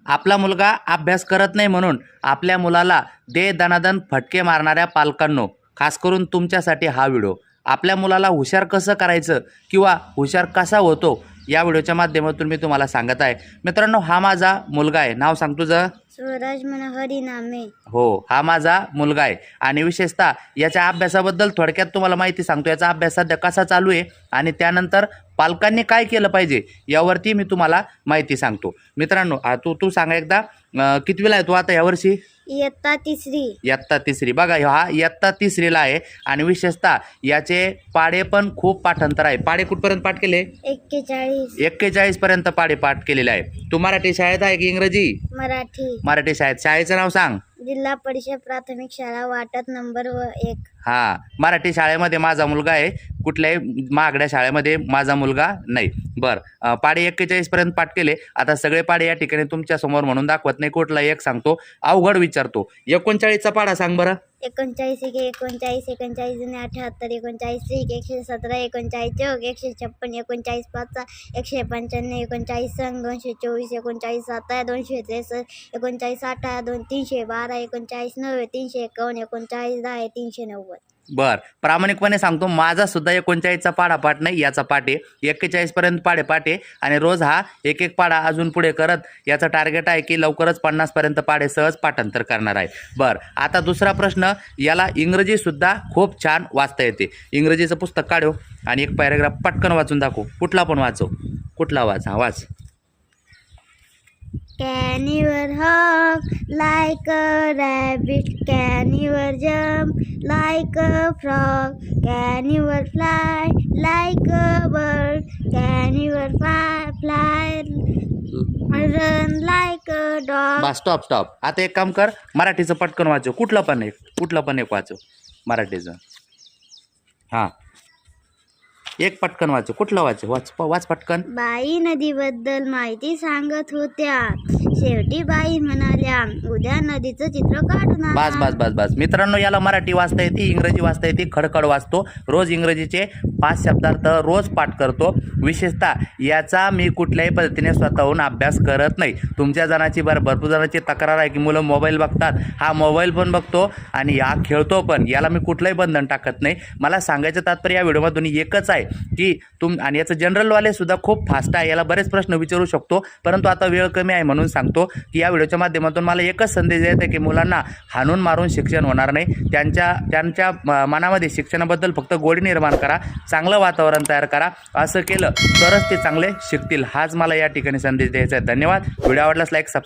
आपला मुलगा अभ्यास करत नाही म्हणून आपल्या मुलाला दे दणादण फटके मारणाऱ्या पालकांनो, खास करून तुमच्यासाठी हा व्हिडिओ. आपल्या मुलाला हुशार कसं करायचं किंवा हुशार कसा होतो या व्हिडिओच्या माध्यमातून मी तुम्हाला सांगत आहे. मित्रांनो, हा माझा मुलगा आहे. नाव सांग तुझं? स्वराज मनोहर इनामे. हो, हा माझा मुलगा आहे आणि विशेषतः याच्या अभ्यासाबद्दल थोडक्यात तुम्हाला माहिती सांगतो. याचा अभ्यास सध्या कसा चालू आहे आणि त्यानंतर पालकांनी काय केलं पाहिजे यावरती मी तुम्हाला माहिती सांगतो. मित्रांनो, तू सांगा एकदा, कितवीला आहे तू आता यावर्षी? इयत्ता तिसरी. इयत्ता तिसरी. बघा, हा इयत्ता तिसरीला आहे आणि विशेषतः याचे पाढे पण खूप पाठांतर आहे. पाढे कुठपर्यंत पाठ केले? 41 पर्यंत पाढे पाठ केलेले आहे. तू मराठी शाळेत आहे की इंग्रजी? मराठी शाळेत. शाळेचं नाव सांग? जिल्हा परिषद प्राथमिक शाळा वाटत नंबर 1. हा, मराठी शाळेमध्ये माझा मुलगा आहे, कुठल्याही महागड्या शाळेमध्ये माझा मुलगा नाही. बरं, पाढे 41 पर्यंत पाठ केले. आता सगळे पाढे या ठिकाणी तुमच्या समोर म्हणून दाखवत नाही, कुठला एक सांगतो, अवघड विचारतो. 39चा पाढा सांग बरं. 39 39 39 78 39 117 39 चौक 156 39 5 195 39 संग 224 39 7 263 39 8 312 39 9 351 39 10 390. बर, प्रामाणिकपणे सांगतो, माझा सुद्धा 39चा पाढा पाठ नाही, याचा पाठ आहे. 41 पर्यंत पाढे पाठ आहे आणि रोज हा एक एक पाढा अजून पुढे करत याचा टार्गेट आहे की लवकरच 50 पर्यंत पाढे सहज पाठांतर करणार आहे. बर, आता दुसरा प्रश्न, याला इंग्रजी सुद्धा खूप छान वाचता येते. इंग्रजीचं पुस्तक काढव आणि एक पॅराग्राफ पटकन वाचून दाखव. कुठला पण वाचव, कुठला वाच? हा, वाच. Can you hop like a rabbit? Can you jump like a frog? Can you fly like a bird? Can you fly run like a dog? Bus, stop. आता एक काम कर, मराठीचं पटकन वाचव. कुठलं पण एक वाचव मराठीचं. हां, एक पटकन वाचव. कुठलं वाच पटकन. बाई नदीबद्दल माहिती सांगत होत्या. शेवटी बाई म्हणाल्या, उद्या नदीचं चित्र काढून. बस. मित्रांनो, याला मराठी वाचता येते, इंग्रजी वाचता येते, खडखड वाचतो. रोज इंग्रजीचे 5 शब्दार्थ रोज पाठ करतो. विशेषतः याचा मी कुठल्याही पद्धतीने स्वतःहून अभ्यास करत नाही. तुमच्या जणाची भरपूर जणांची तक्रार आहे की मुलं मोबाईल बघतात. हा मोबाईल पण बघतो आणि हा खेळतो पण. याला मी कुठलंही बंधन टाकत नाही. मला सांगायचं तात्पर्य या व्हिडिओमधून एकच आहे की आणि याचं जनरलवाले सुद्धा खूप फास्ट आहे. याला बरेच प्रश्न विचारू शकतो, परंतु आता वेळ कमी आहे म्हणून सांगतो की या व्हिडिओच्या माध्यमातून मला एकच संदेश द्यायचा आहे की मुलांना हाणून मारून शिक्षण होणार नाही. त्यांच्या मनामध्ये शिक्षणाबद्दल फक्त गोडी निर्माण करा, चांगलं वातावरण तयार करा. असं केलं तरच ते चांगले शिकतील. हाच मला या ठिकाणी संदेश द्यायचा आहे. धन्यवाद. व्हिडिओ आवडल्यास लाईक, सबस्क्राईब